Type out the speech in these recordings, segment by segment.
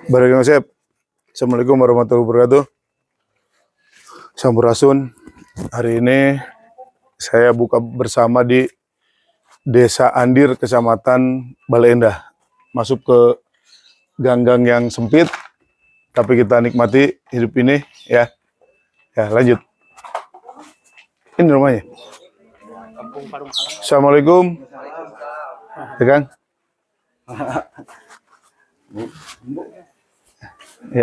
Barakatuh. Assalamualaikum warahmatullahi wabarakatuh. Sampurasun. Hari ini saya buka bersama di Desa Andir, Kecamatan Bale Endah. Masuk ke gang-gang yang sempit, tapi kita nikmati hidup ini ya. Ya, lanjut. Ini rumahnya. Assalamualaikum. Ya, Kang. Ya.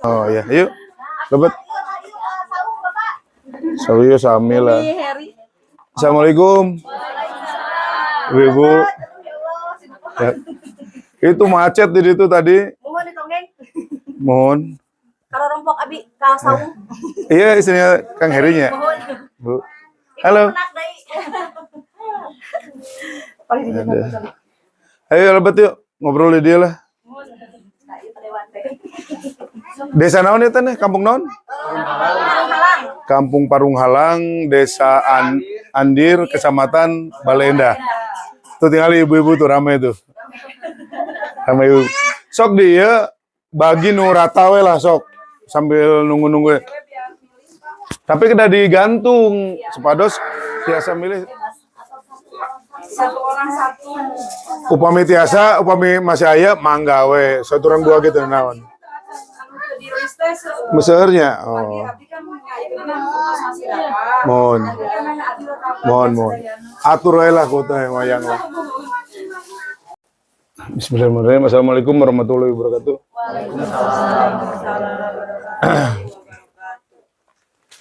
Oh ya, yuk. Dapat. Sawiyo samila. Assalamualaikum. Ibu. Ya. Itu macet di situ tadi. Mohon ditonggeng. Mohon. Kalau rompok abi ka saung. Iya, istrinya Kang Herinya. Mohon. Bu. Halo. Ada. Ayo lebat yuk, ngobrol di dia lah. Desa naon ya teh? Kampung naon? Kampung Parung Halang, Desa Andir, Kecamatan Bale Endah. Tuh tinggal ibu-ibu tuh ramai tuh. Ramai ibu. Sok dia bagi nu rata we lah sok sambil nunggu-nunggu. Tapi kita digantung sepados biasa milih. Satu orang satu. Upami tiasa, upami masih aya mangga we. Satu orang dua gitu naon. Besarnya. Oh. Mohon. Atur wae lah kota yang wayang lah. Bismillahirrahmanirrahim. Assalamualaikum warahmatullahi wabarakatuh.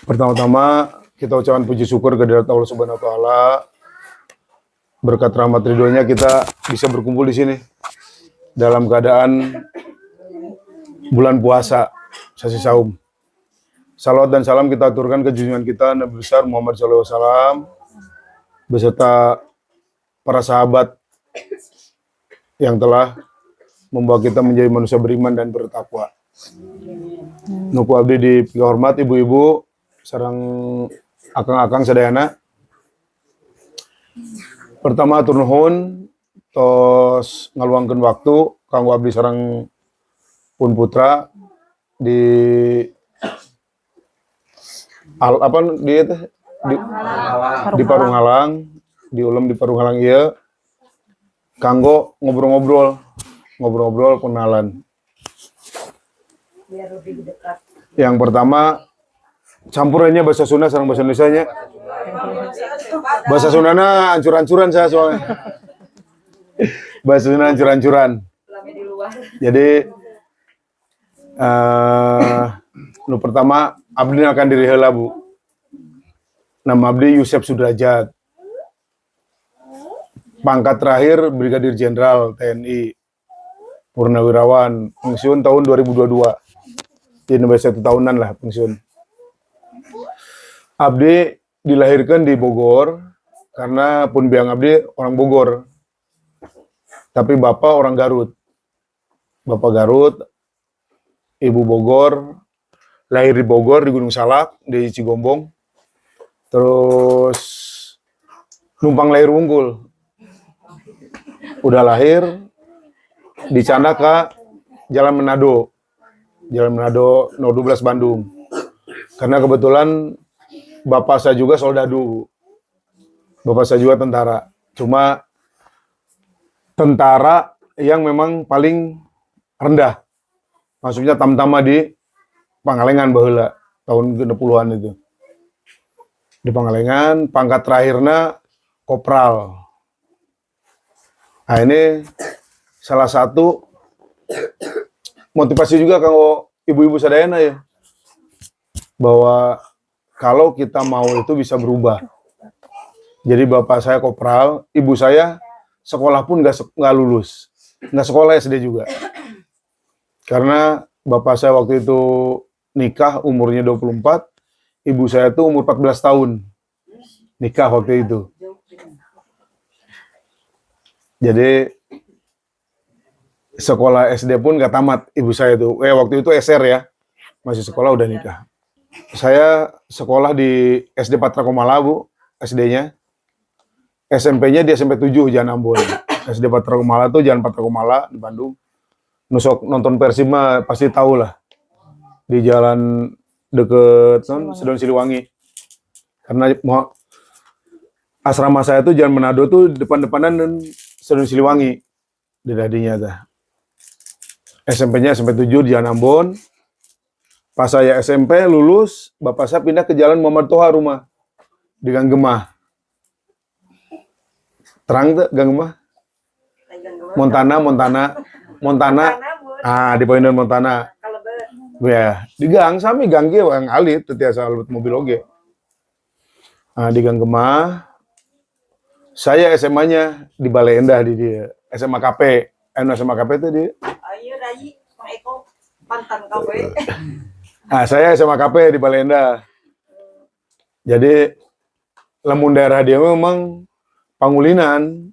Pertama-tama kita ucapkan puji syukur kehadirat Allah Subhanahu wa taala. Berkat rahmat ridhonya kita bisa berkumpul di sini dalam keadaan bulan puasa, sasi saum. Salawat dan salam kita aturkan ke junjungan kita Nabi besar Muhammad SAW beserta para sahabat yang telah membawa kita menjadi manusia beriman dan bertakwa. Nuku abdi di hormat ibu-ibu sareng akang-akang sadayana. Pertama atur nuhun tos ngaluangkeun waktu kanggo abdi sareng pun putra di di Parung Halang, di Ulem di Parung Halang ieu kanggo ngobrol-ngobrol kenalan. Biar lebih dekat. Yang pertama campurannya bahasa Sunda sareng bahasa Indonesianya. Bahasa Sundana ancur-ancuran saya soalnya. Bahasa Sunda ancur-ancuran. Jadi nu pertama abdi akan diri heula Bu. Nama abdi Yusef Sudrajat. Pangkat terakhir Brigadir Jenderal TNI. Purnawirawan, pensiun tahun 2022. Jadi 1 tahunan lah pensiun. Abdi dilahirkan di Bogor karena pun biang abdi orang Bogor. Tapi bapak orang Garut. Bapak Garut, ibu Bogor, lahir di Bogor di Gunung Salak, di Cigombong. Terus numpang lahir unggul. Udah lahir di Candaka, Jalan Manado. Jalan Manado 012 Bandung. Karena kebetulan bapak saya juga soldadu. Bapak saya juga tentara. Cuma tentara yang memang paling rendah. Maksudnya tamtama di Pangalengan baheula tahun 60-an itu. Di Pangalengan, pangkat terakhirnya kopral. Nah ini salah satu motivasi juga kanggo ibu-ibu sadayana ya. Bahwa kalau kita mau itu bisa berubah. Jadi bapak saya kopral, ibu saya sekolah pun nggak lulus. Nggak sekolah SD juga. Karena bapak saya waktu itu nikah umurnya 24, ibu saya tuh umur 14 tahun. Nikah waktu itu. Jadi sekolah SD pun nggak tamat ibu saya tuh. Waktu itu SR ya. Masih sekolah udah nikah. Saya sekolah di SD Patra Komala Bu, SD-nya. SMP-nya di SMP 7 Jalan Ambon. SD Patra Kumala tuh Jalan Patra Kumala di Bandung. Nusok nonton Persib mah pasti tahu lah. Di jalan deket Sedon Siliwangi. Karena asrama saya tuh Jalan Manado tuh depan-depanan dan Sedon Siliwangi. Di tadinya dah. SMP-nya SMP 7 di Jalan Ambon. Pas saya SMP lulus, bapak saya pindah ke Jalan Muhammad Toha rumah. Di Gang Gemah. Terang tuh Gang Gemah? Montana. Ah, di Poinden Montana. Ya, di gang sami gang ge Gang alit teu tiasa alut mobil oge. Ah, di Gang Gemah. Saya SMA-nya di Bale Endah di dia. SMA KP. SMA KP itu di Ayo Dayi, Mang Eko, pantan KW. Nah, saya SMA KP di Bale Endah. Jadi lamun daerah dia memang Pangulinan,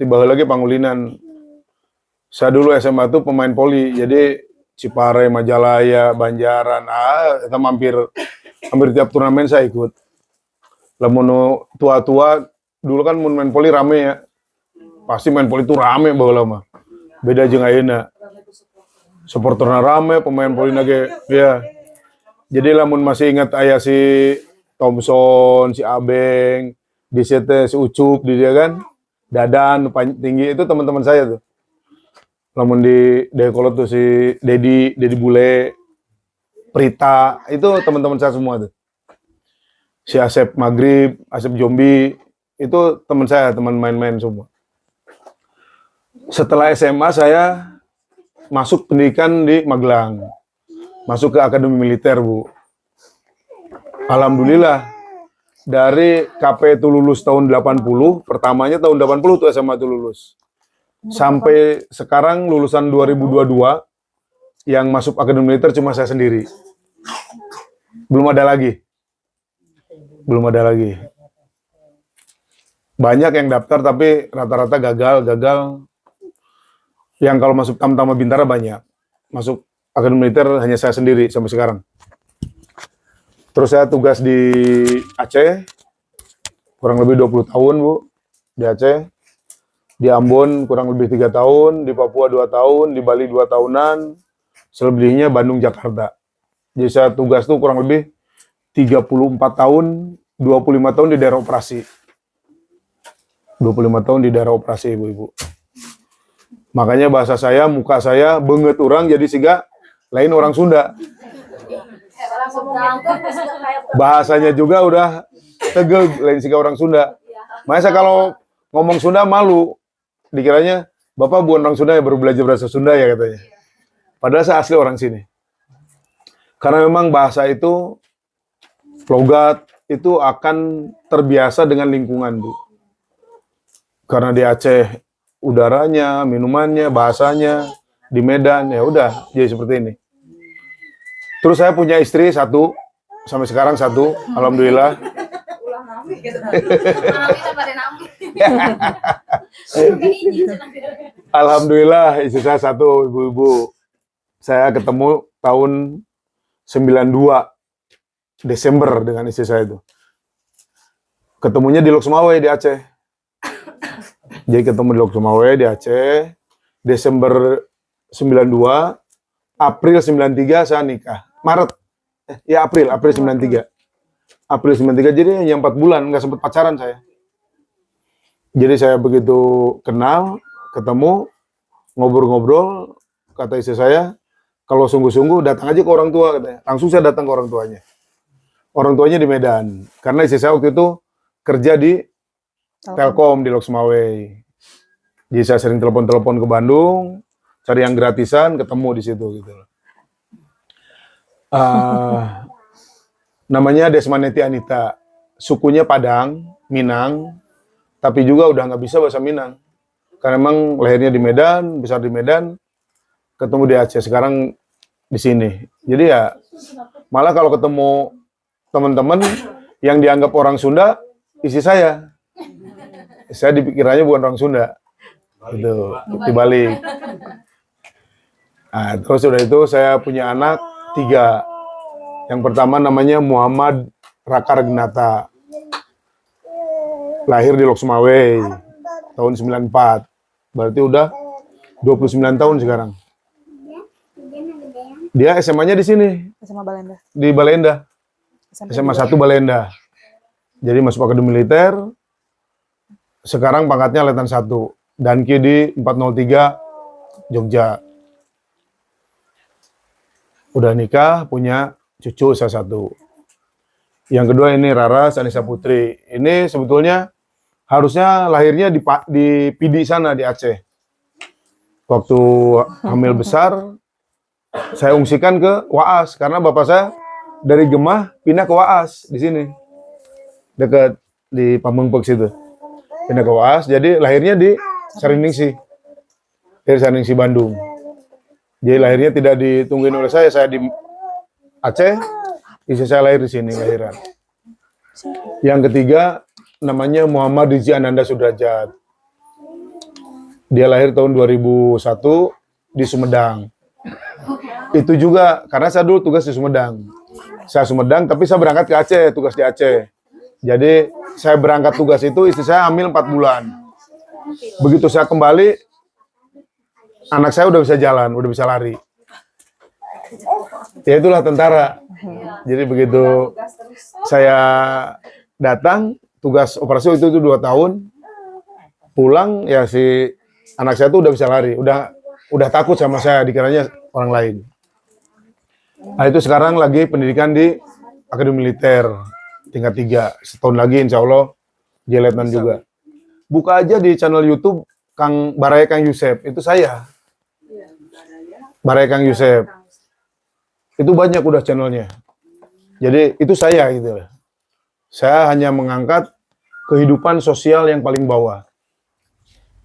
tiba lagi Pangulinan. Saya dulu SMA tuh pemain poli, jadi Ciparai, Majalaya, Banjaran, itu hampir tiap turnamen saya ikut. Lamun tua-tua, dulu kan main poli rame ya. Pasti main poli itu rame baheula mah. Beda jeung ayeuna. Supporterna rame, pemain poli nage ya. Jadi lamun masih ingat aya si Thompson, si Abeng, di situ si Ucup di dia kan, Dadan tinggi itu teman-teman saya tuh. Lamun di Dekolot tuh si Dedi Bule, Prita, itu teman-teman saya semua tuh. Si Asep Maghrib, Asep Jombi, itu teman saya, teman main-main semua. Setelah SMA saya masuk pendidikan di Magelang. Masuk ke Akademi Militer, Bu. Alhamdulillah. Dari KP itu lulus tahun 80, pertamanya tahun 80 tuh SMA itu lulus. Sampai sekarang lulusan 2022, yang masuk Akademi Militer cuma saya sendiri. Belum ada lagi. Banyak yang daftar tapi rata-rata gagal. Yang kalau masuk Tamtama Bintara banyak. Masuk Akademi Militer hanya saya sendiri sampai sekarang. Terus saya tugas di Aceh, kurang lebih 20 tahun, Bu, di Aceh. Di Ambon kurang lebih 3 tahun, di Papua 2 tahun, di Bali 2 tahunan, selebihnya Bandung, Jakarta. Jadi saya tugas tuh kurang lebih 34 tahun, 25 tahun di daerah operasi. 25 tahun di daerah operasi, Ibu-ibu. Makanya bahasa saya, muka saya, beungeut urang jadi siga lain orang Sunda. Bahasanya juga udah tegel lain siga orang Sunda. Makanya saya kalau ngomong Sunda malu. Dikiranya, Bapak bukan orang Sunda ya, baru belajar bahasa Sunda ya katanya. Padahal saya asli orang sini. Karena memang bahasa itu, logat itu akan terbiasa dengan lingkungan, Bu. Karena di Aceh, udaranya, minumannya, bahasanya, di Medan, ya udah jadi seperti ini. Terus saya punya istri 1, sampai sekarang 1, alhamdulillah. Alhamdulillah istri saya 1, ibu-ibu. Saya ketemu tahun 92 Desember dengan istri saya itu. Ketemunya di Lok Sumawe di Aceh. Jadi ketemu di Lok Sumawe di Aceh. Desember 92, April 93 saya nikah. Maret. April 93. April 93, jadi hanya 4 bulan, nggak sempat pacaran saya. Jadi saya begitu kenal, ketemu, ngobrol-ngobrol, kata istri saya, kalau sungguh-sungguh datang aja ke orang tua, katanya. Langsung saya datang ke orang tuanya. Orang tuanya di Medan, karena istri saya waktu itu kerja di Telkom di Lok Sumawe. Jadi saya sering telepon-telepon ke Bandung, cari yang gratisan, ketemu di situ gitu. Namanya Desmaneti Anita, sukunya Padang, Minang, tapi juga udah nggak bisa bahasa Minang. Karena emang lahirnya di Medan, besar di Medan, ketemu di Aceh, sekarang di sini. Jadi ya, malah kalau ketemu teman-teman yang dianggap orang Sunda, isi saya dipikirnya bukan orang Sunda. Itu dibalik. Nah, terus udah itu saya punya anak 3. Yang pertama namanya Muhammad Raka Regnata. Lahir di Lok Sumawe tahun 94. Berarti udah 29 tahun sekarang. Dia SMA-nya di sini, Sama Balenda. di Balenda. SMP SMA 1 Balenda. Jadi masuk akademi militer. Sekarang pangkatnya Letnan 1. Danki di 403 Jogja. Udah nikah, punya cucu salah satu. Yang kedua ini Raras Anissa Putri. Ini sebetulnya harusnya lahirnya di PD sana di Aceh. Waktu hamil besar, saya ungsikan ke Waas karena bapak saya dari Gemah pindah ke Waas di sini, dekat di Pamengpeuk situ. Pindah ke Waas, jadi lahirnya di Sariningsih, dari Sariningsih Bandung. Jadi lahirnya tidak ditungguin oleh saya di Aceh, istri saya lahir di sini lahiran. Yang ketiga namanya Muhammad Rizky Ananda Sudrajat. Dia lahir tahun 2001 di Sumedang. Itu juga karena saya dulu tugas di Sumedang. Saya Sumedang tapi saya berangkat ke Aceh, tugas di Aceh. Jadi saya berangkat tugas itu istri saya hamil 4 bulan. Begitu saya kembali, anak saya udah bisa jalan, udah bisa lari. Ya itulah tentara. Jadi begitu saya datang, tugas operasi itu 2 tahun, pulang ya si anak saya tuh udah bisa lari, udah takut sama saya, dikiranya orang lain. Nah itu sekarang lagi pendidikan di Akademi Militer tingkat 3, setahun lagi insya Allah jadi letnan juga. Buka aja di channel YouTube Kang Baraya Kang Yusef, itu saya. Baraya Kang Yusef. Itu banyak udah channelnya. Jadi itu saya gitu. Saya hanya mengangkat kehidupan sosial yang paling bawah.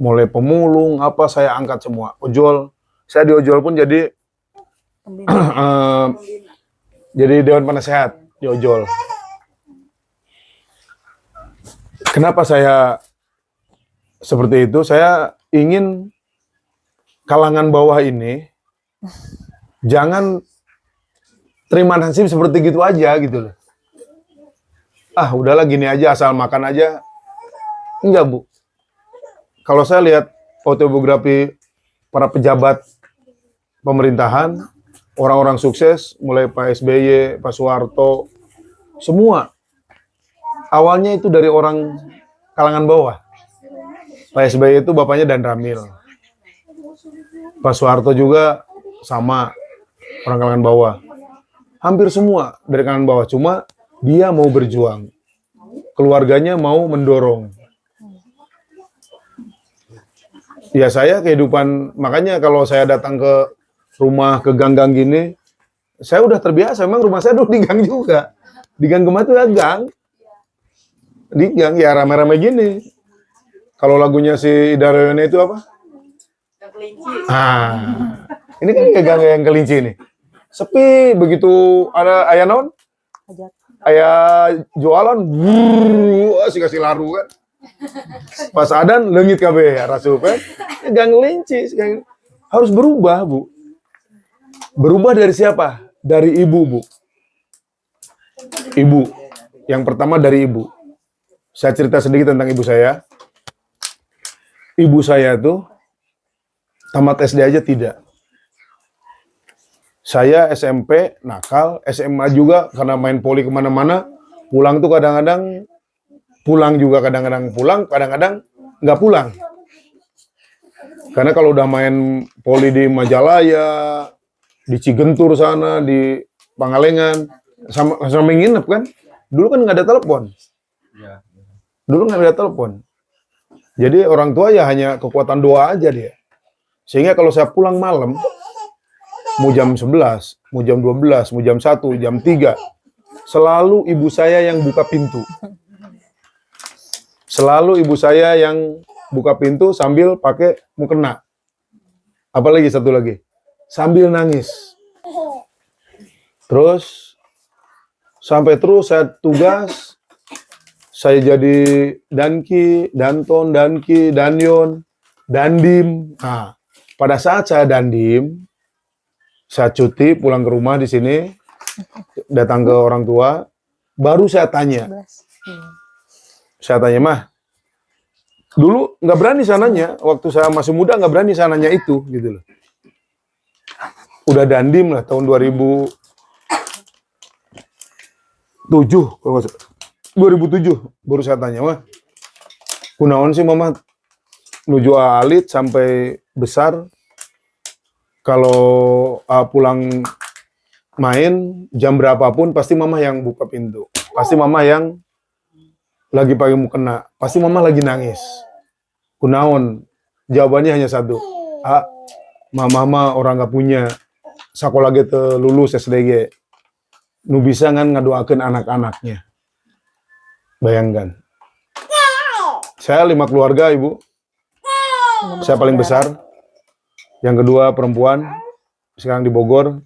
Mulai pemulung, apa saya angkat semua. Ojol, saya di ojol pun jadi jadi dewan penasehat di ojol. Kenapa saya seperti itu? Saya ingin kalangan bawah ini jangan terima nasib seperti gitu aja gitu loh. Ah udahlah gini aja, asal makan aja. Enggak Bu. Kalau saya lihat autobiografi para pejabat pemerintahan, orang-orang sukses, mulai Pak SBY, Pak Soeharto, semua awalnya itu dari orang kalangan bawah. Pak SBY itu bapaknya Dan Ramil. Pak Soeharto juga sama, orang kalangan bawah. Hampir semua dari kalangan bawah, cuma dia mau berjuang. Keluarganya mau mendorong. Ya saya kehidupan, makanya kalau saya datang ke rumah, ke gang-gang gini, saya udah terbiasa, memang rumah saya dulu di gang juga. Di gang Gemah itu ya gang. Di gang, ya rame-rame gini. Kalau lagunya si Ida Rayona itu apa? Yang kelinci. Ah, ini kan kayak gang yang kelinci nih. Sepi, begitu ada ayah naon? Ayah jualan, asik kasih laru kan. Pas adan leungit kabeh rasup kan. Gang kelinci harus berubah, Bu. Berubah dari siapa? Dari ibu, Bu. Ibu. Yang pertama dari ibu. Saya cerita sedikit tentang ibu saya. Ibu saya tuh tamat SD aja tidak. Saya SMP nakal, SMA juga karena main poli kemana-mana. Pulang tuh kadang-kadang pulang juga, kadang-kadang pulang, kadang-kadang nggak pulang. Karena kalau udah main poli di Majalaya, di Cigentur sana, di Pangalengan, sama nginep kan. Dulu kan nggak ada telepon. Dulu nggak ada telepon. Jadi orang tua ya hanya kekuatan doa aja dia. Sehingga kalau saya pulang malam, mau jam 11, mau jam 12, mau jam 1, jam 3, selalu ibu saya yang buka pintu. Selalu ibu saya yang buka pintu sambil pakai mukena. Apalagi satu lagi, sambil nangis. Terus, sampai terus saya tugas, saya jadi Danki, Danton, Danki, Danyon, Dandim. Nah, pada saat saya Dandim, saya cuti pulang ke rumah di sini, datang ke orang tua, baru saya tanya. Saya tanya, Mah, Dulu nggak berani sananya, waktu saya masih muda nggak berani sananya itu, gitu loh. Udah dandim lah tahun 2007, kalau nggak salah. 2007 baru saya tanya, wah, kunaon sih mama nuju alit sampai besar, kalau pulang main jam berapapun pasti mama yang buka pintu, pasti mama yang lagi pakai mukena, pasti mama lagi nangis. Kunaon? Jawabannya hanya satu. Mama orang nggak punya sekolah gitu lulus SDG. Nu bisa kan ngadoakeun anak-anaknya. Bayangkan. Saya 5 keluarga, Ibu. Saya paling besar. Yang kedua perempuan, sekarang di Bogor.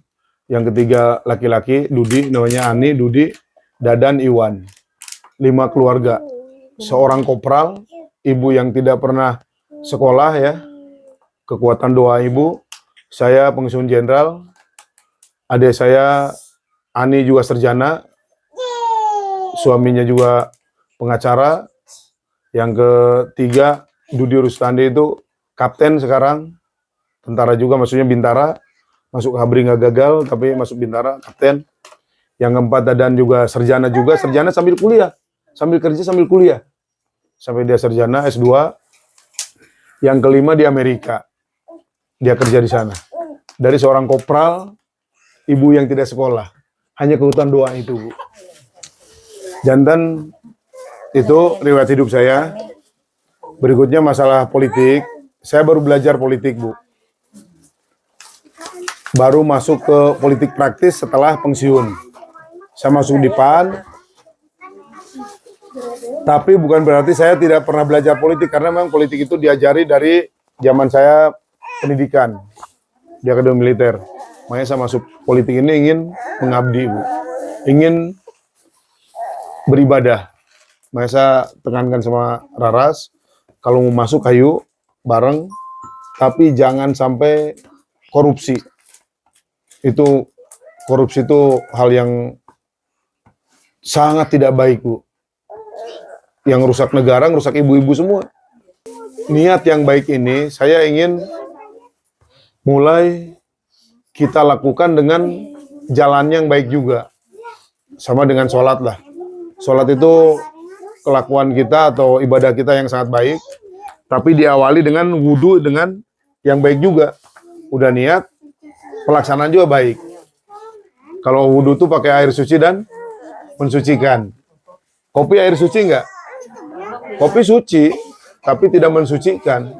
Yang ketiga laki-laki, Dudi, namanya Ani, Dudi, Dadan, Iwan. 5 keluarga. Seorang kopral, ibu yang tidak pernah sekolah ya. Kekuatan doa ibu. Saya pensiun jenderal. Adik saya Ani juga sarjana. Suaminya juga pengacara. Yang ketiga Dudi Rustandi itu kapten sekarang. Tentara juga, maksudnya Bintara. Masuk Habri nggak gagal, tapi masuk Bintara, kapten. Yang keempat Dadan juga, sarjana sambil kuliah. Sambil kerja, sambil kuliah. Sampai dia sarjana, S2. Yang kelima di Amerika. Dia kerja di sana. Dari seorang kopral, ibu yang tidak sekolah. Hanya kebutuhan doa itu, Bu. Jantan, itu riwayat hidup saya. Berikutnya masalah politik. Saya baru belajar politik, Bu. Baru masuk ke politik praktis setelah pensiun. Saya masuk di PAN. Tapi bukan berarti saya tidak pernah belajar politik, karena memang politik itu diajari dari zaman saya pendidikan di Akademi Militer. Makanya saya masuk politik ini ingin mengabdi, Bu. Ingin beribadah. Makanya saya tekankan sama Raras, kalau mau masuk ayo bareng, tapi jangan sampai korupsi. Korupsi itu hal yang sangat tidak baik, Bu. Yang rusak negara, rusak ibu-ibu semua. Niat yang baik ini, saya ingin mulai kita lakukan dengan jalan yang baik juga. Sama dengan sholat lah. Sholat itu kelakuan kita atau ibadah kita yang sangat baik, tapi diawali dengan wudhu dengan yang baik juga. Udah niat, pelaksanaan juga baik. Kalau wudhu tuh pakai air suci dan mensucikan. Kopi air suci enggak? Kopi suci, tapi tidak mensucikan.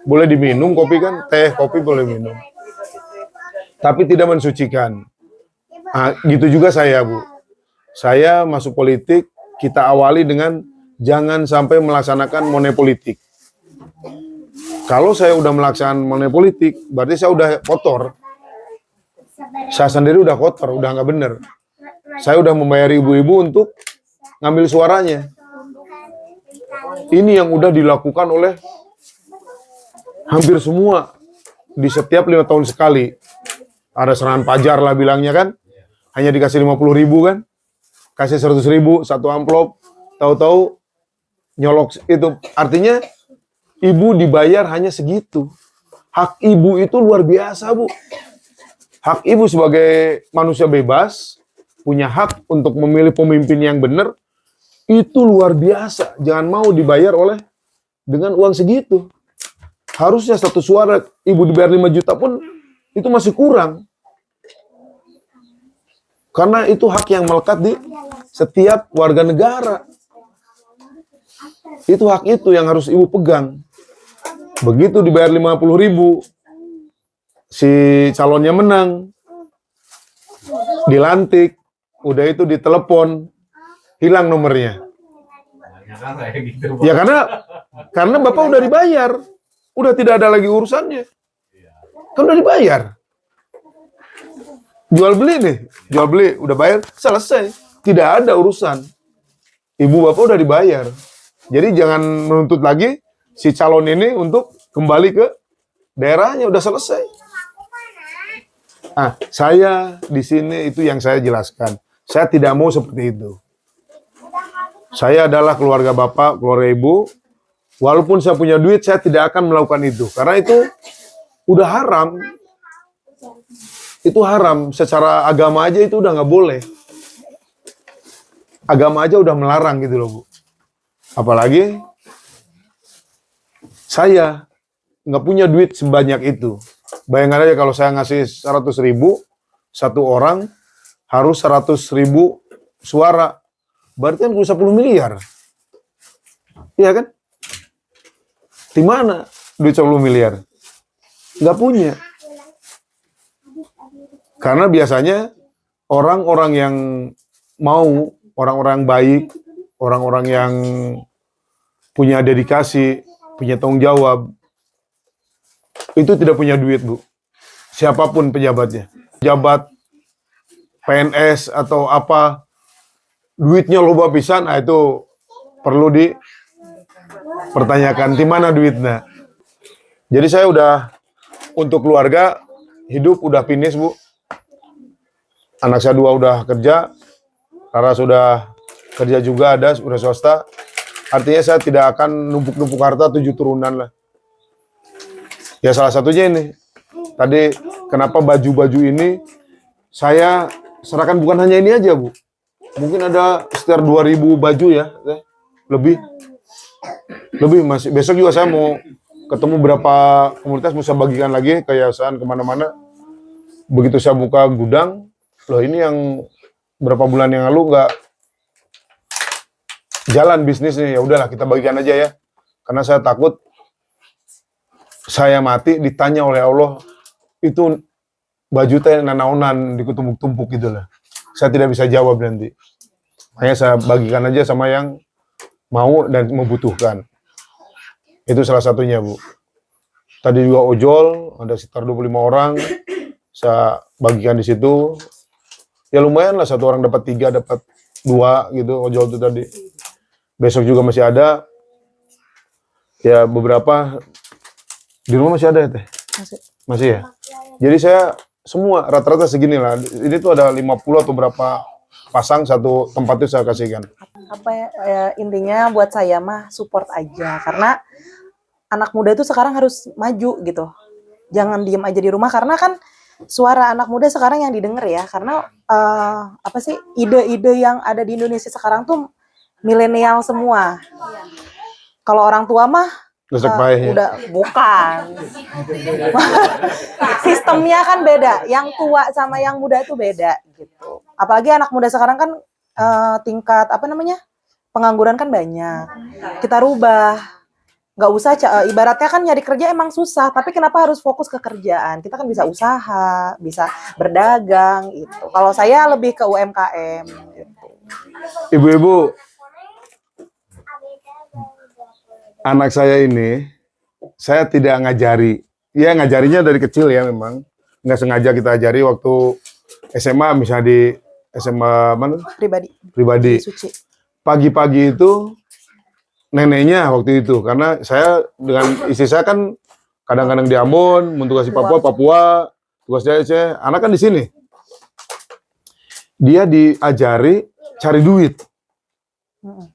Boleh diminum kopi kan? Teh, kopi boleh minum. Tapi tidak mensucikan. Gitu juga saya, Bu. Saya masuk politik, kita awali dengan jangan sampai melaksanakan money politik. Kalau saya udah melaksanakan money politik, berarti saya udah kotor. Saya sendiri udah kotor, udah nggak bener. Saya udah membayar ibu-ibu untuk ngambil suaranya. Ini yang udah dilakukan oleh hampir semua di setiap 5 tahun sekali. Ada serangan pajar lah bilangnya kan. Hanya dikasih 50.000 kan. Kasih 100.000 satu amplop. Tahu-tahu nyolok itu. Artinya ibu dibayar hanya segitu. Hak ibu itu luar biasa, Bu. Hak ibu sebagai manusia bebas, punya hak untuk memilih pemimpin yang benar, itu luar biasa. Jangan mau dibayar dengan uang segitu. Harusnya satu suara ibu dibayar 5 juta pun itu masih kurang. Karena itu hak yang melekat di setiap warga negara. Itu hak itu yang harus ibu pegang. Begitu dibayar 50.000, si calonnya menang, dilantik, udah itu ditelepon, hilang nomornya. Ya karena Bapak udah dibayar. Udah tidak ada lagi urusannya. Kan udah dibayar. Jual beli udah bayar, selesai. Tidak ada urusan. Ibu Bapak udah dibayar. Jadi jangan menuntut lagi si calon ini untuk kembali ke daerahnya, udah selesai. Saya di sini itu yang saya jelaskan. Saya tidak mau seperti itu. Saya adalah keluarga Bapak, keluarga Ibu. Walaupun saya punya duit, saya tidak akan melakukan itu. Karena itu udah haram. Itu haram. Secara agama aja itu udah nggak boleh. Agama aja udah melarang gitu loh, Bu. Apalagi saya nggak punya duit sebanyak itu. Bayangkan aja kalau saya ngasih 100.000, satu orang harus 100.000 suara. Berarti kan 10 miliar. Iya kan? Di mana duit 10 miliar? Nggak punya. Karena biasanya orang-orang yang mau, orang-orang baik, orang-orang yang punya dedikasi, punya tanggung jawab, itu tidak punya duit, Bu. Siapapun pejabatnya. Pejabat, PNS, atau apa, duitnya loba pisan, nah itu perlu dipertanyakan, di mana duitnya. Jadi saya udah, untuk keluarga, hidup udah finish, Bu. Anak saya 2 udah kerja, Rara sudah kerja juga, ada, udah swasta. Artinya saya tidak akan numpuk-numpuk harta 7 turunan lah. Ya salah satunya ini. Tadi kenapa baju-baju ini saya serahkan bukan hanya ini aja, Bu. Mungkin ada sekitar 2.000 baju ya, lebih. Lebih masih. Besok juga saya mau ketemu berapa komunitas, mau saya bagikan lagi ke yayasan kemana-mana. Begitu saya buka gudang, loh ini yang berapa bulan yang lalu nggak jalan bisnisnya, ya udahlah kita bagikan aja ya. Karena saya takut saya mati ditanya oleh Allah, itu baju teh nanaonan dikutumpuk-tumpuk gitu lah. Saya tidak bisa jawab nanti. Makanya saya bagikan aja sama yang mau dan membutuhkan. Itu salah satunya, Bu. Tadi juga ojol, ada sekitar 25 orang. Saya bagikan di situ. Ya lumayan lah, 1 orang dapat 3, dapat 2 gitu, ojol itu tadi. Besok juga masih ada. Ya beberapa di rumah masih ada ya, Teh? Masih ya? Jadi saya semua rata-rata segini lah. Ini tuh ada 50 atau berapa pasang, satu tempat itu saya kasihkan. Apa ya, intinya buat saya mah support aja, karena anak muda itu sekarang harus maju gitu. Jangan diem aja di rumah, karena kan suara anak muda sekarang yang didengar ya. Karena apa sih, ide-ide yang ada di Indonesia sekarang tuh milenial semua. Kalau orang tua mah udah bukan. Sistemnya kan beda. Yang tua sama yang muda itu beda gitu. Apalagi anak muda sekarang kan tingkat apa namanya, pengangguran kan banyak. Kita rubah. Nggak usah, ibaratnya kan nyari kerja emang susah. Tapi kenapa harus fokus ke kerjaan? Kita kan bisa usaha, bisa berdagang gitu. Kalau saya lebih ke UMKM gitu. Ibu-ibu, anak saya ini, saya tidak ngajari. Ya ngajarinya dari kecil ya memang. Nggak sengaja kita ajari waktu SMA, misalnya di SMA mana? Pribadi. Suci. Pagi-pagi itu neneknya waktu itu. Karena saya dengan istri saya kan kadang-kadang di Ambon, tugas di Papua, tugas di Aceh. Anak kan di sini. Dia diajari cari duit.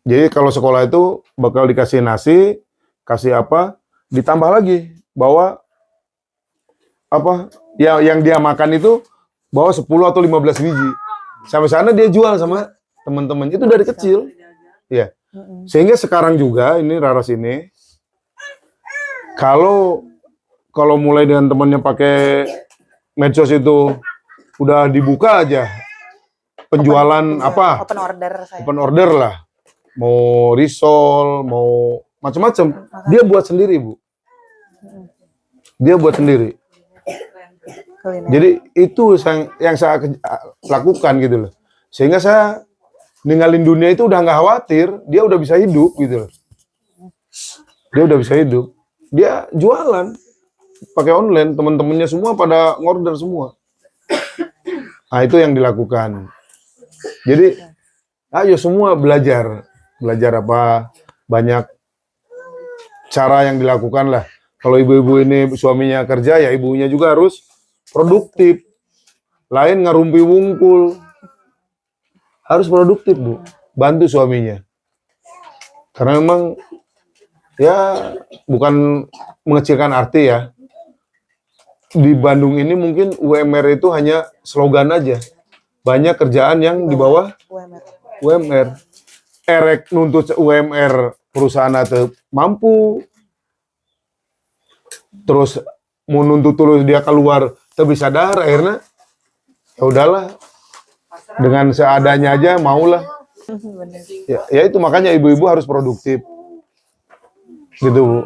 Jadi kalau sekolah itu bakal dikasih nasi, kasih apa, ditambah lagi bahwa apa ya yang dia makan itu bawa 10 atau 15 biji. Sampai sana dia jual sama teman-teman. Itu dari kecil. Ya. Sehingga sekarang juga ini Raras ini kalau mulai dengan temannya pakai medsos itu udah dibuka aja penjualan open order lah. Mau risol, mau macam-macam. Dia buat sendiri, Bu. Dia buat sendiri. Jadi itu yang saya lakukan gitu loh. Sehingga saya ninggalin dunia itu udah nggak khawatir. Dia udah bisa hidup gitu loh. Dia udah bisa hidup. Dia jualan pakai online. Teman-temannya semua pada ngorder semua. Nah itu yang dilakukan. Jadi ayo semua belajar apa, banyak cara yang dilakukan lah. Kalau ibu-ibu ini suaminya kerja, ya ibunya juga harus produktif. Lain ngarumpi wungkul. Harus produktif, Bu. Bantu suaminya. Karena memang ya bukan mengecilkan arti ya. Di Bandung ini mungkin UMR itu hanya slogan aja. Banyak kerjaan yang di bawah UMR. UMR. Erek nuntut UMR perusahaan atau mampu. Terus mau nuntut terus dia keluar tapi sadar akhirnya ya udahlah dengan seadanya aja maulah. Bener. Ya itu makanya ibu-ibu harus produktif. Gitu, Bu.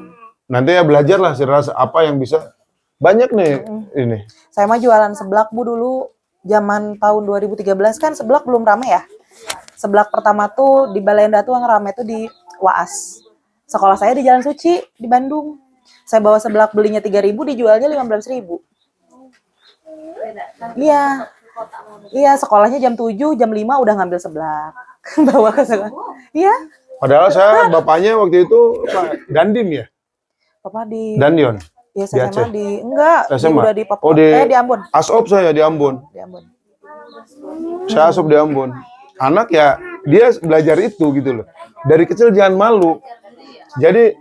Nanti ya belajarlah serasa apa yang bisa. Banyak nih ini. Saya mah jualan seblak Bu dulu zaman tahun 2013 kan seblak belum rame ya. Seblak pertama tuh di Balenda tuh yang rame tuh di Waas. Sekolah saya di Jalan Suci di Bandung. Saya bawa seblak belinya 3.000 dijualnya 15.000. Iya. Iya, sekolahnya jam 7, jam 5 udah ngambil seblak. Bawa ke sekolah. Iya. Padahal saya bapaknya waktu itu Pak Dandim ya? Papa di Dandion. Iya, Di saya Aceh. SMA di enggak, SMA? udah di Papua. Oh, Di Ambon. Asop saya di Ambon. Di Ambon. Saya asop di Ambon. Anak ya dia belajar itu gitu loh. Dari kecil jangan malu. Jadi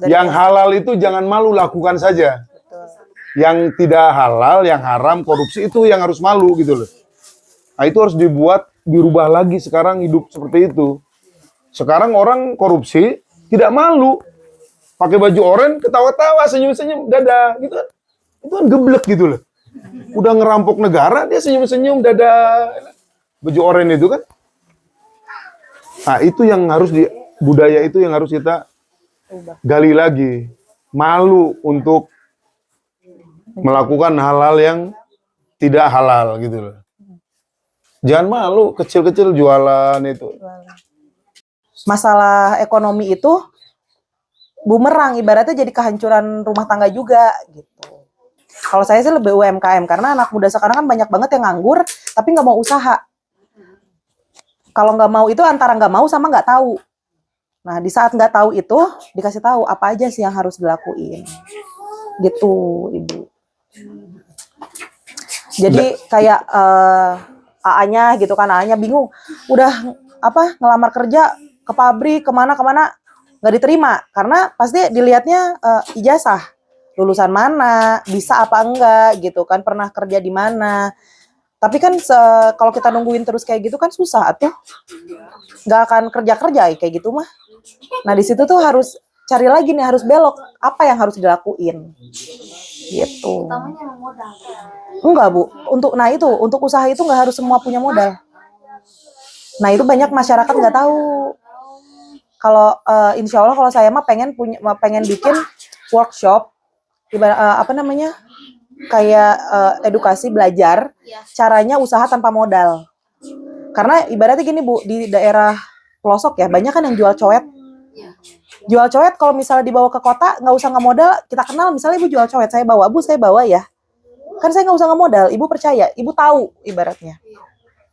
yang halal itu jangan malu, lakukan saja. Betul. Yang tidak halal, yang haram, korupsi itu yang harus malu gitu loh. Nah itu harus dirubah lagi sekarang hidup seperti itu. Sekarang orang korupsi tidak malu. Pakai baju oranye, ketawa-tawa, senyum-senyum, dadah, gitu kan. Itu kan geblek gitu loh. Udah ngerampok negara, dia senyum-senyum, dadah. Baju oranye itu kan. Nah itu yang harus budaya itu yang harus kita gali lagi. Malu untuk melakukan hal-hal yang tidak halal gitu loh. Jangan malu, kecil-kecil jualan itu. Masalah ekonomi itu bumerang, ibaratnya jadi kehancuran rumah tangga juga gitu. Kalau saya sih lebih UMKM karena anak muda sekarang kan banyak banget yang nganggur tapi nggak mau usaha. Kalau nggak mau itu antara nggak mau sama nggak tahu. Nah di saat nggak tahu itu dikasih tahu apa aja sih yang harus dilakuin. Gitu Ibu. Jadi kayak AA-nya gitu kan, AA-nya bingung. Udah ngelamar kerja ke pabrik kemana nggak diterima karena pasti dilihatnya ijazah, lulusan mana, bisa apa enggak gitu kan, pernah kerja di mana. Tapi kan kalau kita nungguin terus kayak gitu kan susah tuh, nggak akan kerja kayak gitu mah. Nah di situ tuh harus cari lagi nih, harus belok apa yang harus dilakuin gitu. Enggak Bu, untuk usaha itu nggak harus semua punya modal. Nah itu banyak masyarakat nggak tahu. Kalau insya Allah kalau saya mah pengen bikin workshop, kayak edukasi belajar caranya usaha tanpa modal. Karena ibaratnya gini Bu, di daerah pelosok ya banyak kan yang jual coet. Jual coet kalau misalnya dibawa ke kota nggak usah ngemodal, kita kenal misalnya Ibu jual coet, saya bawa ya. Kan saya nggak usah ngemodal, Ibu percaya, Ibu tahu ibaratnya.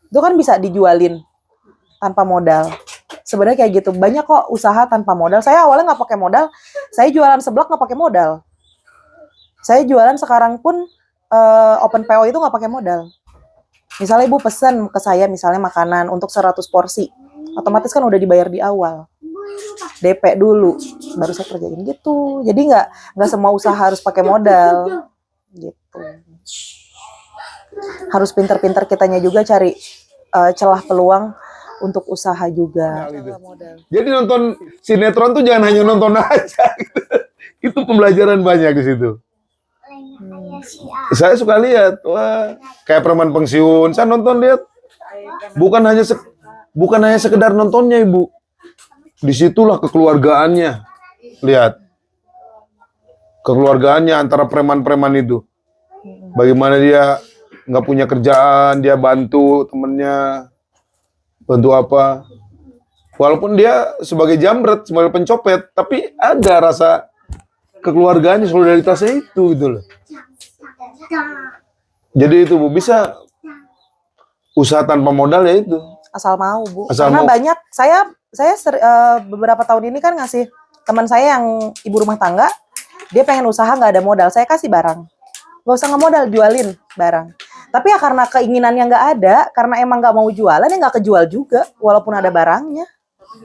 Itu kan bisa dijualin tanpa modal. Sebenarnya kayak gitu, banyak kok usaha tanpa modal. Saya awalnya nggak pakai modal, saya jualan seblak nggak pakai modal. Saya jualan sekarang pun open PO itu nggak pakai modal. Misalnya Ibu pesan ke saya misalnya makanan untuk 100 porsi, otomatis kan udah dibayar di awal. DP dulu, baru saya kerjain gitu. Jadi nggak semua usaha harus pakai modal, gitu. Harus pinter-pinter kitanya juga cari celah peluang untuk usaha juga. Jadi nonton sinetron tuh jangan hanya nonton aja. Gitu. Itu pembelajaran banyak di situ. Saya suka lihat, wah kayak preman pensiun. Saya nonton lihat, bukan hanya sekedar nontonnya Ibu. Disitulah kekeluargaannya. Lihat, kekeluargaannya antara preman-preman itu. Bagaimana dia nggak punya kerjaan, dia bantu temennya. Bantu apa? Walaupun dia sebagai jambret, sebagai pencopet, tapi ada rasa kekeluargaannya, solidaritasnya itu gitu loh. Jadi itu Bu, bisa usaha tanpa modal ya itu. Asal mau Bu. Asal Karena mau. banyak saya beberapa tahun ini kan ngasih teman saya yang ibu rumah tangga, dia pengen usaha nggak ada modal, saya kasih barang. Nggak usah ngemodal, jualin barang. Tapi ya karena keinginannya nggak ada, karena emang nggak mau jualan, ya nggak kejual juga, walaupun ada barangnya.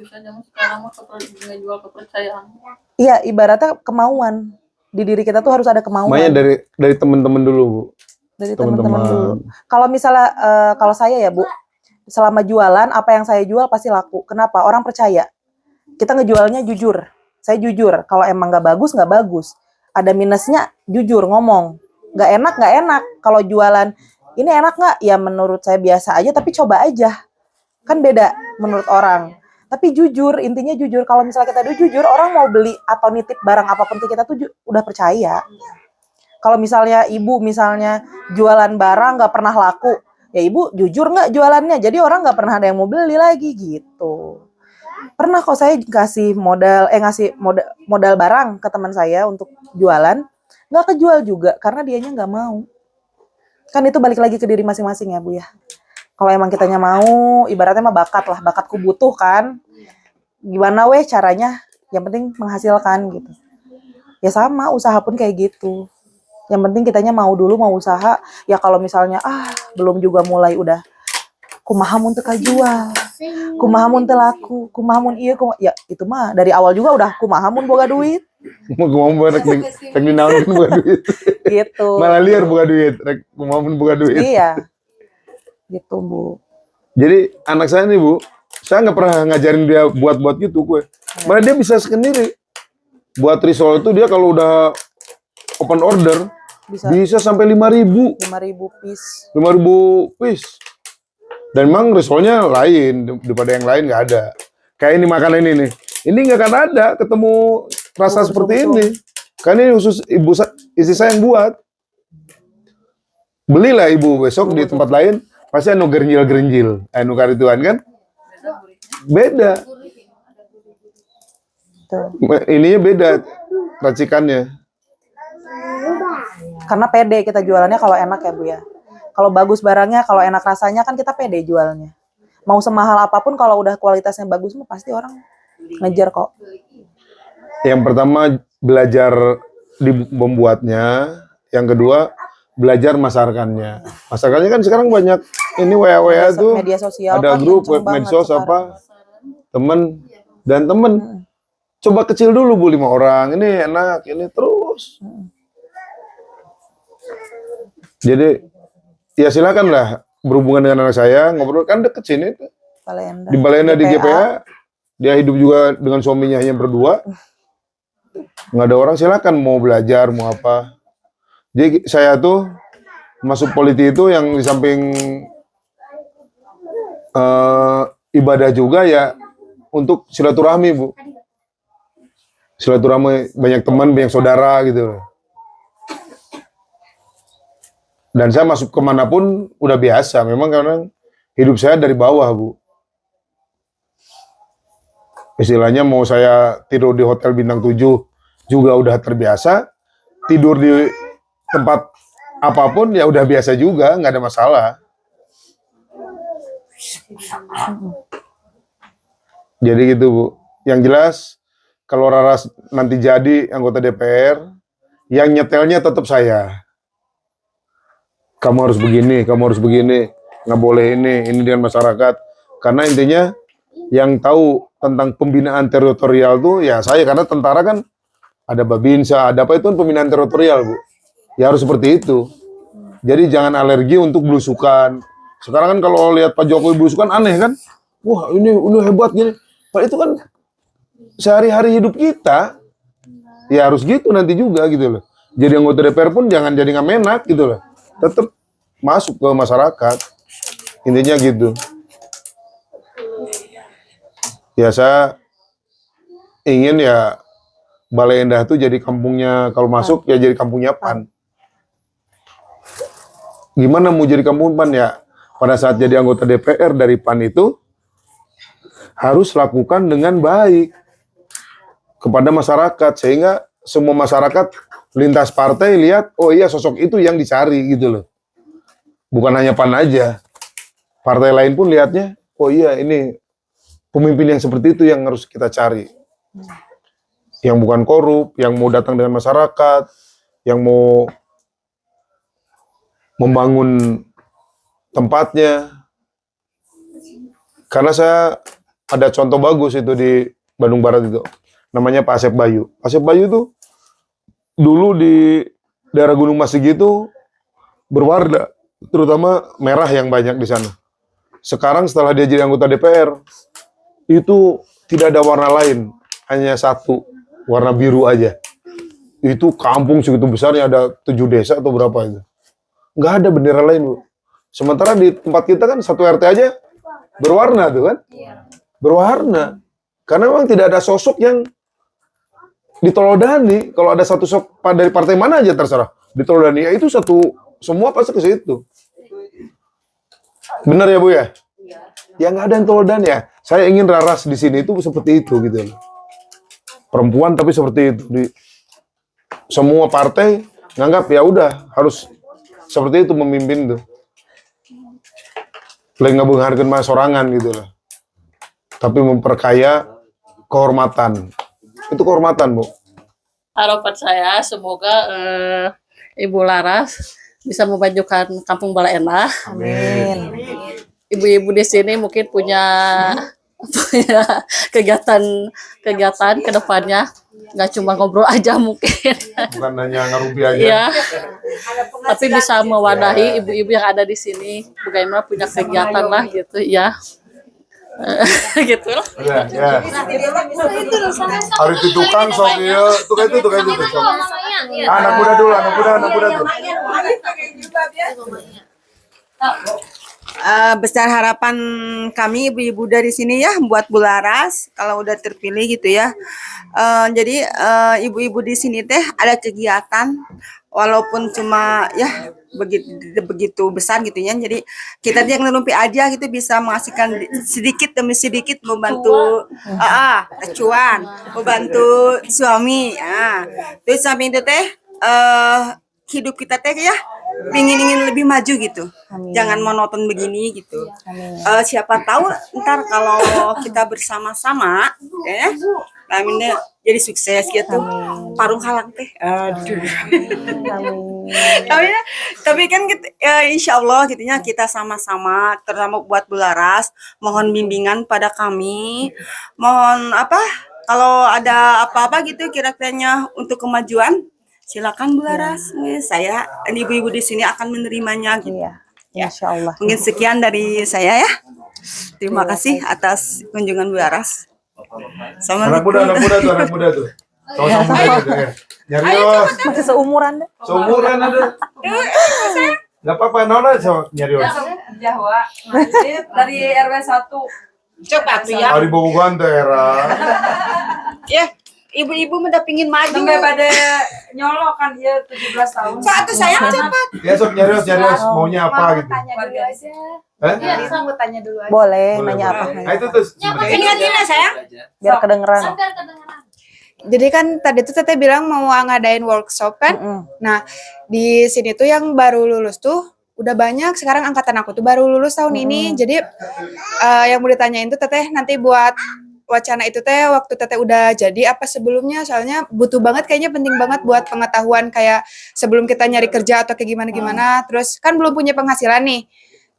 bisa zaman sekarang mah nggak jual kepercayaan. Iya, ibaratnya kemauan. Di diri kita tuh harus ada kemauan. Makanya dari teman-teman dulu, Bu. Dari teman-teman dulu. Kalau misalnya kalau saya ya Bu, selama jualan apa yang saya jual pasti laku. Kenapa? Orang percaya. Kita ngejualnya jujur. Saya jujur. Kalau emang nggak bagus, nggak bagus. Ada minusnya, jujur ngomong. Nggak enak, nggak enak. Kalau jualan ini enak nggak? Ya menurut saya biasa aja, tapi coba aja. Kan beda menurut orang. Tapi jujur, intinya jujur. Kalau misalnya kita udah jujur, orang mau beli atau nitip barang apapun ke kita tuh udah percaya. Kalau misalnya ibu misalnya jualan barang nggak pernah laku, ya ibu jujur nggak jualannya, jadi orang nggak pernah ada yang mau beli lagi gitu. Pernah kok saya ngasih modal barang ke teman saya untuk jualan, nggak kejual juga karena dianya nggak mau. Kan itu balik lagi ke diri masing-masing ya Bu ya. Kalau emang kitanya mau, ibaratnya mah bakat lah, bakatku butuh kan. Gimana weh caranya? Yang penting menghasilkan gitu. Ya sama, usaha pun kayak gitu. Yang penting kitanya mau dulu, mau usaha. Ya kalau misalnya, belum juga mulai udah, kumaha mun teu kajual, kumaha mun teu laku, kumaha mun ieu, ya itu mah dari awal juga udah kumaha mun boga duit. Mau rek dinaon boga duit. Gitu. Malah liar boga duit, rek kumaha mun boga duit. Iya. Gitu Bu. Jadi anak saya nih Bu, saya nggak pernah ngajarin dia buat gitu kue. Malah dia bisa sendiri. Buat risol itu dia kalau udah open order bisa sampai 5.000. 5.000 piece. 5.000 piece. Dan memang risolnya lain daripada yang lain nggak ada. Kayak ini makanan ini nih. Ini nggak akan ada ketemu rasa seperti ini. Karena ini khusus istri saya yang buat. Belilah ibu besok di tempat lain. Pasti anu gerinjil, anu karituan kan? Beda. Ininya beda racikannya. Karena pede kita jualannya kalau enak ya Bu ya. Kalau bagus barangnya, kalau enak rasanya kan kita pede jualnya. Mau semahal apapun kalau udah kualitasnya bagus mah pasti orang ngejar kok. Yang pertama belajar di membuatnya, yang kedua belajar masarkannya. Masarkannya kan sekarang banyak ini WA tuh. Media sosial ada kan grup web medsos apa. Temen dan temen. Coba kecil dulu Bu 5 orang. Ini enak, ini terus. Jadi ya silakan lah berhubungan dengan anak saya, ngobrol kan deket sini tuh. Di Balenda di GPA. Dia hidup juga dengan suaminya hanya berdua. Nggak ada orang, silakan mau belajar, mau apa. Jadi saya tuh masuk politik itu yang di samping ibadah juga ya untuk silaturahmi Bu. Silaturahmi, banyak teman, banyak saudara gitu. Dan saya masuk kemanapun udah biasa. Memang karena hidup saya dari bawah Bu. Istilahnya mau saya tidur di hotel bintang 7 juga udah terbiasa. Tidur di tempat apapun ya udah biasa juga, nggak ada masalah. Jadi gitu Bu. Yang jelas kalau Raras nanti jadi anggota DPR, yang nyetelnya tetap saya. Kamu harus begini, kamu harus begini, nggak boleh ini dengan masyarakat. Karena intinya yang tahu tentang pembinaan teritorial tuh ya saya, karena tentara kan ada Babinsa, ada apa itu pembinaan teritorial Bu. Ya harus seperti itu. Jadi jangan alergi untuk belusukan. Sekarang kan kalau lihat Pak Jokowi belusukan aneh kan. Wah ini udah hebat gini. Pak itu kan sehari-hari hidup kita. Ya harus gitu nanti juga gitu loh. Jadi anggota DPR pun jangan jadi ngamenak gitu loh. Tetap masuk ke masyarakat. Intinya gitu. Ya saya ingin ya Balai Endah itu jadi kampungnya, kalau masuk ya jadi kampungnya PAN. Gimana mau jadi kampung PAN ya? Pada saat jadi anggota DPR dari PAN itu harus lakukan dengan baik kepada masyarakat, sehingga semua masyarakat lintas partai lihat, oh iya sosok itu yang dicari gitu loh. Bukan hanya PAN aja. Partai lain pun lihatnya, oh iya ini pemimpin yang seperti itu yang harus kita cari. Yang bukan korup, yang mau datang dengan masyarakat, yang mau membangun tempatnya. Karena saya ada contoh bagus itu di Bandung Barat itu. Namanya Pak Asep Bayu. Pak Asep Bayu tuh dulu di daerah Gunung Masig itu berwarna, terutama merah yang banyak di sana. Sekarang setelah dia jadi anggota DPR, itu tidak ada warna lain, hanya satu, warna biru aja. Itu kampung segitu besarnya, ada 7 desa atau berapa itu. Nggak ada bendera lain, Bu. Sementara di tempat kita kan satu RT aja berwarna tuh kan. Berwarna. Karena memang tidak ada sosok yang diteladani. Kalau ada satu sosok dari partai mana aja terserah diteladani, ya itu satu, semua pasti ke situ. Benar ya, Bu ya? Ya nggak ada yang teladan ya. Saya ingin Raras di sini itu seperti itu gitu loh. Perempuan tapi seperti itu di semua partai nganggap ya udah harus seperti itu memimpin tuh. Lain nggak menghargai sorangan gitu loh. Tapi memperkaya kehormatan. Itu kehormatan, Bu. Harapan saya semoga Ibu Laras bisa memajukan Kampung Bala Endah. Amin. Ibu-ibu di sini mungkin punya kegiatan ke depannya, nggak cuma ngobrol aja mungkin. Bukan hanya ngerumpi aja. Iya. Tapi bisa mewadahi ibu-ibu yang ada di sini, bagaimana punya kegiatan lah gitu ya. Gitu lah. Ya. Hari itu tukang sok ya, tukang itu. Anak muda dulu, anak muda tuh. Besar harapan kami ibu-ibu dari sini ya buat Bu Laras kalau udah terpilih gitu ya. Jadi ibu-ibu di sini teh ada kegiatan walaupun cuma ya begitu besar gitu ya. Jadi kita yang nerumpi aja gitu bisa menghasilkan sedikit demi sedikit membantu cuan, membantu suami. Terus samping itu teh hidup kita teh ya ingin lebih maju gitu. Amin. Jangan monoton begini gitu. Amin. Siapa tahu ntar kalau kita bersama-sama ya aminnya jadi sukses gitu. Parung halang teh. Aduh. Amin. Tapi kan insya Allah gitunya kita sama-sama terutama buat Bu Laras mohon bimbingan pada kami. Mohon kalau ada apa-apa gitu kira-kiranya untuk kemajuan silakan Bu Laras. Saya ibu-ibu di sini akan menerimanya gitu. Iya. Insya Allah. Mungkin sekian dari saya ya. Terima kasih atas kunjungan Bu Laras. Anak muda tuh. Sama-sama muda gitu ya. Nyarios. Masih seumuran deh. Seumuran ada. Gak apa-apa, nona nyarios. Jawa. Dari RW 1. Coba tuh ya. Hari Bobogan daerah. Ya, ibu-ibu udah pingin maju. Sampai pada nyolok kan dia 17 tahun. Satu sayang cepat. Ya sok nyarios maunya apa gitu. Tanya dulu aja. Hah? Bisa mau tanya dulu aja. Boleh, Boleh, nanya boleh. apa? Nah itu tuh Ingat sayang. Biar kedengeran. Jadi kan tadi tuh Teteh bilang mau ngadain workshop kan. Nah, di sini tuh yang baru lulus tuh udah banyak. Sekarang angkatan aku tuh baru lulus tahun ini. Jadi yang mau ditanyain tuh Teteh nanti buat wacana itu teh waktu Teteh udah jadi apa sebelumnya, soalnya butuh banget kayaknya, penting banget buat pengetahuan kayak sebelum kita nyari kerja atau kayak gimana. Terus kan belum punya penghasilan nih.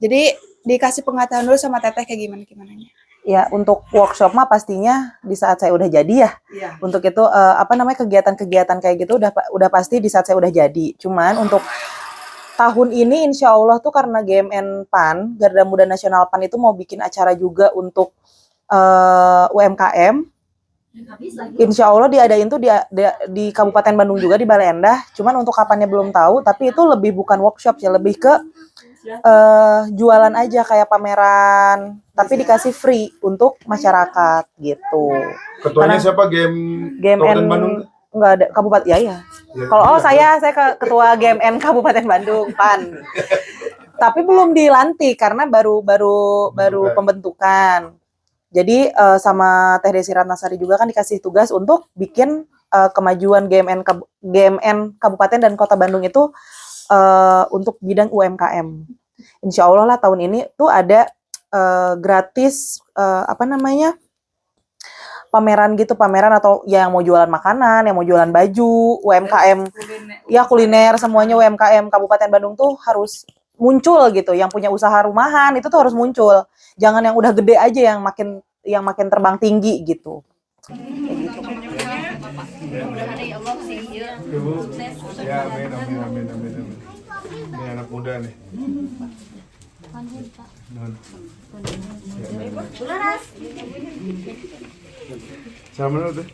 Jadi dikasih pengetahuan dulu sama Teteh kayak gimana-gimananya. Ya, untuk workshop mah pastinya di saat saya udah jadi ya. Iya. Untuk itu kegiatan-kegiatan kayak gitu udah pasti di saat saya udah jadi. Cuman untuk tahun ini insya Allah tuh karena GMN PAN, Garda Muda Nasional PAN itu mau bikin acara juga untuk UMKM. Insya Allah diadain tuh di Kabupaten Bandung juga di Bale Endah. Cuman untuk kapannya belum tahu, tapi itu lebih bukan workshop ya, lebih ke jualan aja kayak pameran, tapi dikasih free untuk masyarakat gitu. ketuanya Karena siapa GMN Kabupaten Bandung? enggak ada kabupaten ya. Ya, Kalau iya. saya ketua GMN Kabupaten Bandung PAN. Tapi belum dilantik karena baru pembentukan. Jadi sama Teh Desi Ratnasari juga kan dikasih tugas untuk bikin kemajuan GMN Kabupaten dan Kota Bandung itu untuk bidang UMKM. Insya Allah lah tahun ini tuh ada gratis pameran gitu, pameran atau yang mau jualan makanan, yang mau jualan baju, UMKM, ya kuliner semuanya UMKM Kabupaten Bandung tuh harus muncul gitu. Yang punya usaha rumahan itu tuh harus muncul. Jangan yang udah gede aja yang makin yang makin terbang tinggi gitu. Ibu, ya amin, amin, amin, amin, amin. Ini anak muda nih. Nun. Sama dulu tuh.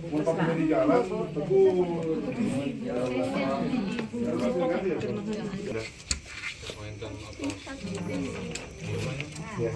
Mau pakai di jalan, ya,